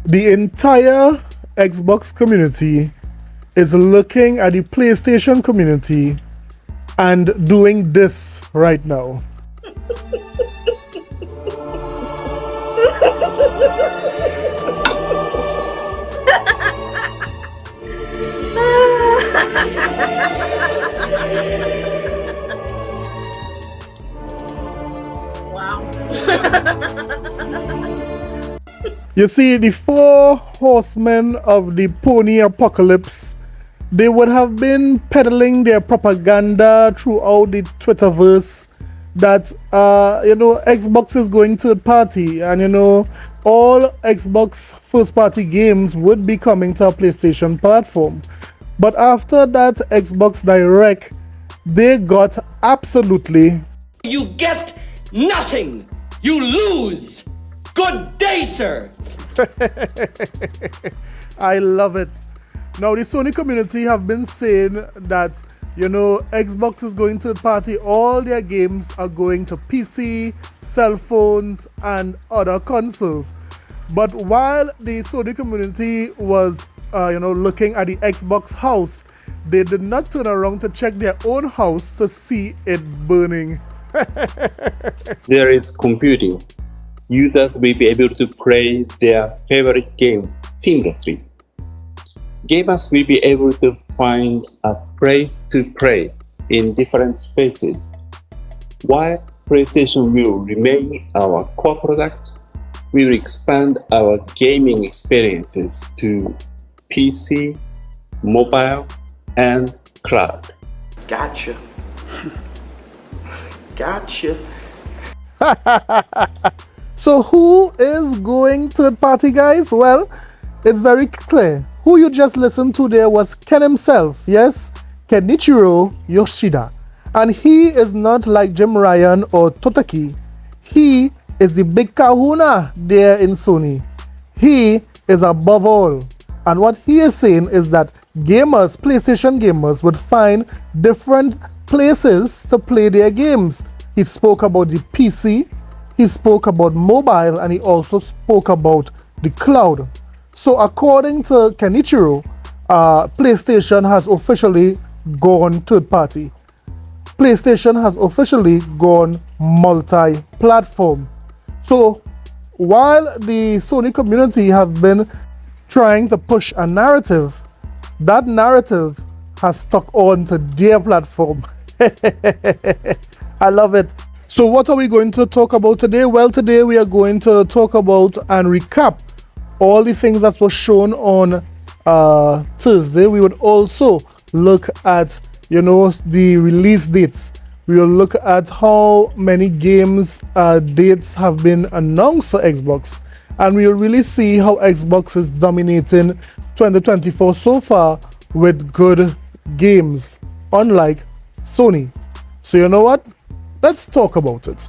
The entire Xbox community is looking at the PlayStation community and doing this right now. Wow. You see, the four horsemen of the pony apocalypse, they would have been peddling their propaganda throughout the Twitterverse that, Xbox is going third party, and, all Xbox first party games would be coming to a PlayStation platform. But after that Xbox Direct, they got absolutely... You get nothing! You lose! Good day, sir! I love it. Now the Sony community have been saying that, Xbox is going third party. All their games are going to PC, cell phones, and other consoles. But while the Sony community was, looking at the Xbox house, they did not turn around to check their own house to see it burning. There is computing. Users will be able to play their favorite games seamlessly. Gamers will be able to find a place to play in different spaces. While PlayStation will remain our core product, we will expand our gaming experiences to PC, mobile, and cloud. Gotcha. Gotcha. So who is going third party, guys? Well, it's very clear. Who you just listened to there was Ken himself, yes? Kenichiro Yoshida. And he is not like Jim Ryan or Totaki. He is the big kahuna there in Sony. He is above all. And what he is saying is that gamers, PlayStation gamers, would find different places to play their games. He spoke about the PC, he spoke about mobile, and he also spoke about the cloud. So according to Kenichiro, PlayStation has officially gone third party. PlayStation has officially gone multi-platform. So while the Sony community have been trying to push a narrative, that narrative has stuck on to their platform. I love it. So what are we going to talk about today? Well, today we are going to talk about and recap all the things that were shown on Thursday. We would also look at, the release dates. We will look at how many games dates have been announced for Xbox. And we will really see how Xbox is dominating 2024 so far with good games, unlike Sony. So you know what? Let's talk about it.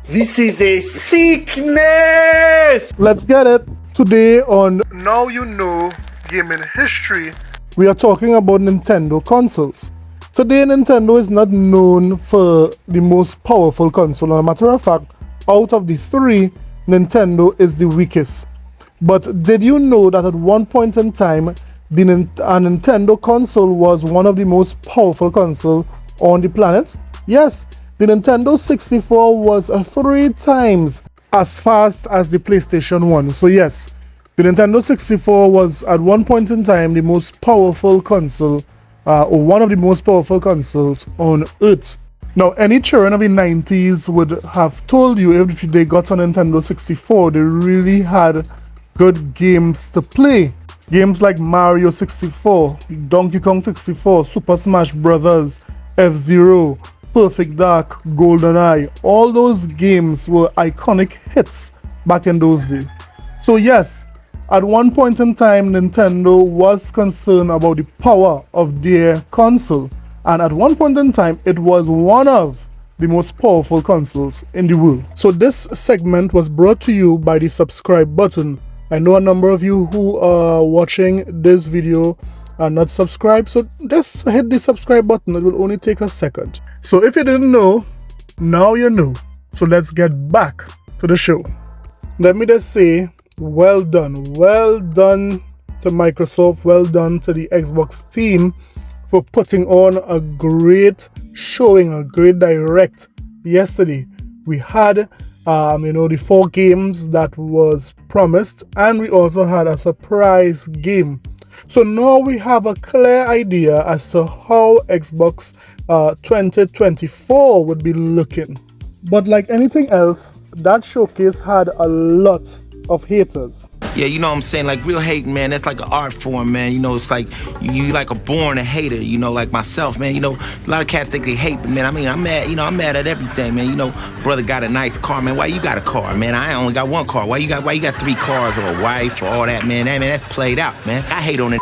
This is a sickness! Let's get it. Today on Now You Know Gaming History, we are talking about Nintendo consoles. Today, Nintendo is not known for the most powerful console. As a matter of fact, out of the three, Nintendo is the weakest. But did you know that at one point in time, a Nintendo console was one of the most powerful consoles on the planet? Yes, the Nintendo 64 was 3 times as fast as the PlayStation 1. So yes, the Nintendo 64 was at one point in time the most powerful console, or one of the most powerful consoles on Earth. Now, any children of the 90s would have told you if they got a Nintendo 64, they really had good games to play. Games like Mario 64, Donkey Kong 64, Super Smash Bros., F-Zero, Perfect Dark, GoldenEye. All those games were iconic hits back in those days. So yes, at one point in time, Nintendo was concerned about the power of their console. And at one point in time, it was one of the most powerful consoles in the world. So this segment was brought to you by the subscribe button. I know a number of you who are watching this video are not subscribed, so just hit the subscribe button. It will only take a second. So if you didn't know, now you know. So let's get back to the show. Let me just say, well done to Microsoft, well done to the Xbox team for putting on a great showing, a great direct yesterday. We had the 4 games that was promised, and we also had a surprise game. So now we have a clear idea as to how Xbox 2024 would be looking. But like anything else, that showcase had a lot of haters. Yeah, you know what I'm saying? Like real hating, man, that's like an art form, man. You know, it's like you like a born a hater, you know, like myself, man. You know, a lot of cats think they hate, but man, I mean, I'm mad at everything, man. You know, brother got a nice car, man. Why you got a car, man? I only got 1 car. Why you got 3 cars or a wife or all that, man? That's played out, man. I hate on it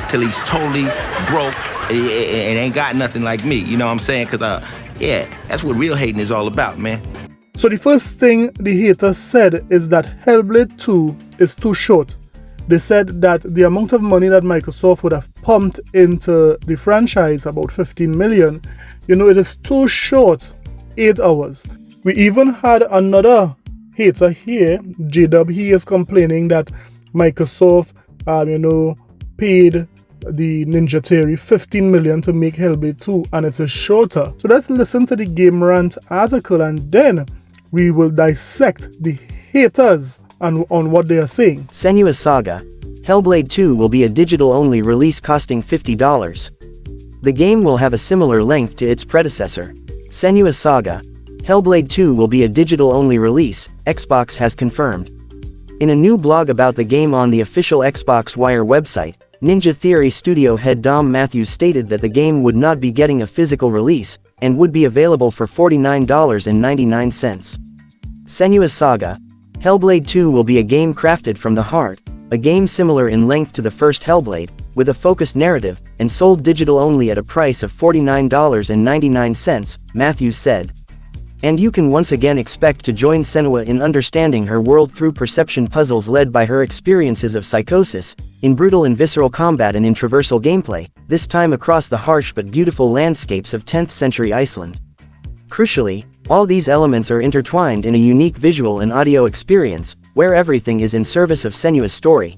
till he's totally broke and ain't got nothing like me, you know what I'm saying? Cause yeah, that's what real hating is all about, man. So the first thing the haters said is that Hellblade 2 is too short. They said that the amount of money that Microsoft would have pumped into the franchise, about 15 million, it is too short, 8 hours. We even had another hater here, J-Dub. He is complaining that Microsoft, paid the Ninja Theory 15 million to make Hellblade 2, and it is shorter. So let's listen to the Game Rant article, and then we will dissect the haters and on what they are saying. Senua's Saga. Hellblade 2 will be a digital-only release costing $50. The game will have a similar length to its predecessor. Senua's Saga. Hellblade 2 will be a digital-only release, Xbox has confirmed. In a new blog about the game on the official Xbox Wire website, Ninja Theory studio head Dom Matthews stated that the game would not be getting a physical release, and would be available for $49.99. Senua's Saga. Hellblade 2 will be a game crafted from the heart, a game similar in length to the first Hellblade, with a focused narrative, and sold digital only at a price of $49.99, Matthews said. And you can once again expect to join Senua in understanding her world through perception puzzles led by her experiences of psychosis, in brutal and visceral combat and in traversal gameplay, this time across the harsh but beautiful landscapes of 10th century Iceland. Crucially, all these elements are intertwined in a unique visual and audio experience, where everything is in service of Senua's story.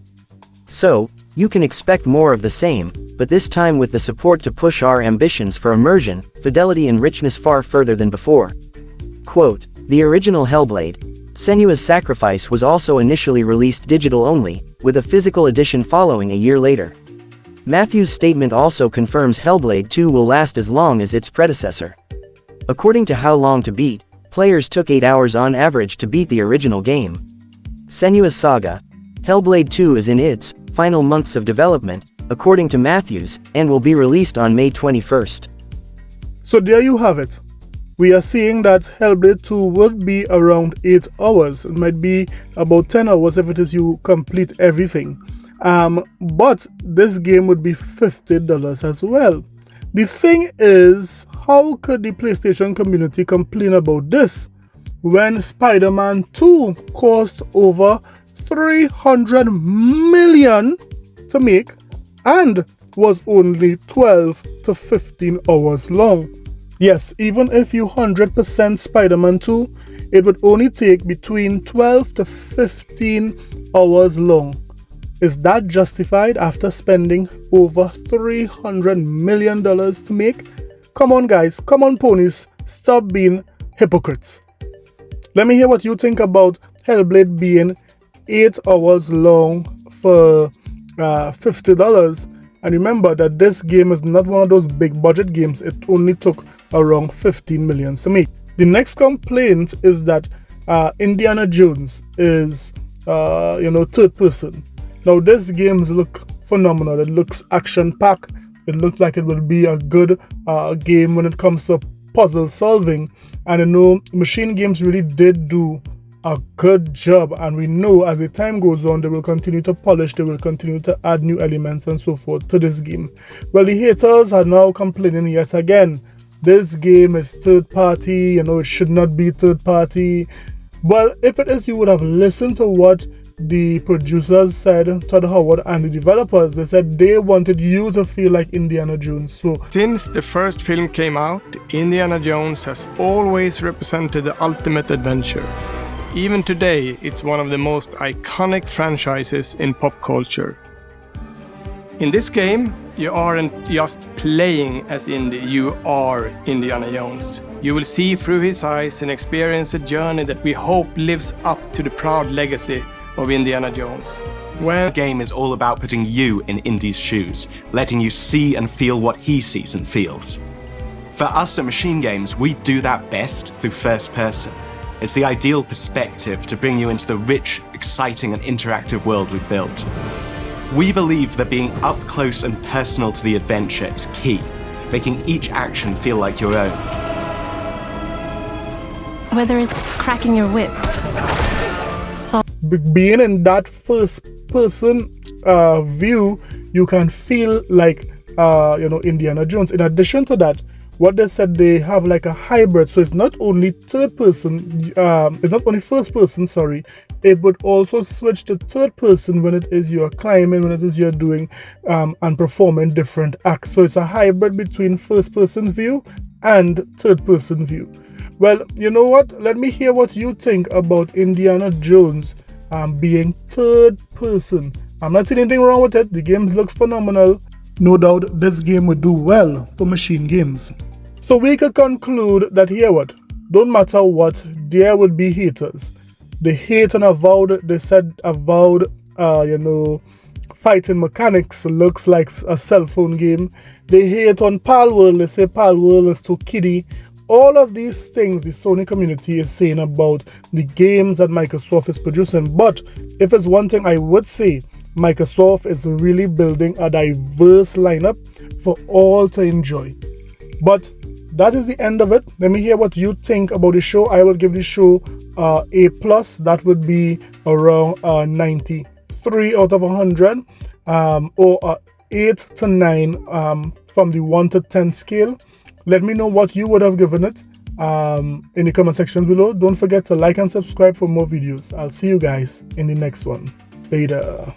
So, you can expect more of the same, but this time with the support to push our ambitions for immersion, fidelity and richness far further than before. Quote, the original Hellblade, Senua's Sacrifice was also initially released digital only, with a physical edition following a year later. Matthews' statement also confirms Hellblade 2 will last as long as its predecessor. According to How Long to Beat, players took 8 hours on average to beat the original game. Senua's Saga. Hellblade 2 is in its final months of development, according to Matthews, and will be released on May 21st. So there you have it. We are seeing that Hellblade 2 would be around 8 hours. It might be about 10 hours if it is you complete everything. But this game would be $50 as well. The thing is, how could the PlayStation community complain about this when Spider-Man 2 cost over $300 million to make and was only 12 to 15 hours long? Yes, even if you 100% Spider-Man 2, it would only take between 12 to 15 hours long. Is that justified after spending over $300 million to make? Come on guys, come on ponies, stop being hypocrites. Let me hear what you think about Hellblade being 8 hours long for $50. And remember that this game is not one of those big budget games. It only took around 15 million to make. The next complaint is that Indiana Jones is third person. Now this game look phenomenal. It looks action packed. It looks like it will be a good game when it comes to puzzle solving. And Machine Games really did do a good job, and we know as the time goes on they will continue to polish, they will continue to add new elements and so forth to this game. Well, the haters are now complaining yet again. This game is third party, it should not be third party. Well, if it is, you would have listened to what the producers said, Todd Howard, and the developers. They said they wanted you to feel like Indiana Jones. So since the first film came out, Indiana Jones has always represented the ultimate adventure. Even today, it's one of the most iconic franchises in pop culture. In this game, you aren't just playing as Indy, you are Indiana Jones. You will see through his eyes and experience a journey that we hope lives up to the proud legacy of Indiana Jones. The game is all about putting you in Indy's shoes, letting you see and feel what he sees and feels. For us at Machine Games, we do that best through first person. It's the ideal perspective to bring you into the rich, exciting and interactive world we've built. We believe that being up close and personal to the adventure is key, making each action feel like your own. Whether it's cracking your whip, being in that first person view, you can feel like Indiana Jones. In addition to that, what they said, they have like a hybrid, so it's not only third person, it's not only first person, sorry, it would also switch to third person when it is you're climbing, when it is you're doing and performing different acts. So it's a hybrid between first person view and third person view. Well, you know what, let me hear what you think about Indiana Jones being third person. I'm not seeing anything wrong with it. The game looks phenomenal. No doubt this game would do well for Machine Games. So we could conclude that here what, don't matter what, there would be haters. They hate on Avowed. They said Avowed, fighting mechanics looks like a cell phone game. They hate on Palworld. They say Palworld is too kiddie. All of these things the Sony community is saying about the games that Microsoft is producing. But if it's one thing I would say, Microsoft is really building a diverse lineup for all to enjoy. But that is the end of it. Let me hear what you think about the show. I will give the show A+. That would be around 93 out of 100, or 8 to 9 from the 1 to 10 scale. Let me know what you would have given it in the comment section below. Don't forget to like and subscribe for more videos. I'll see you guys in the next one. Later.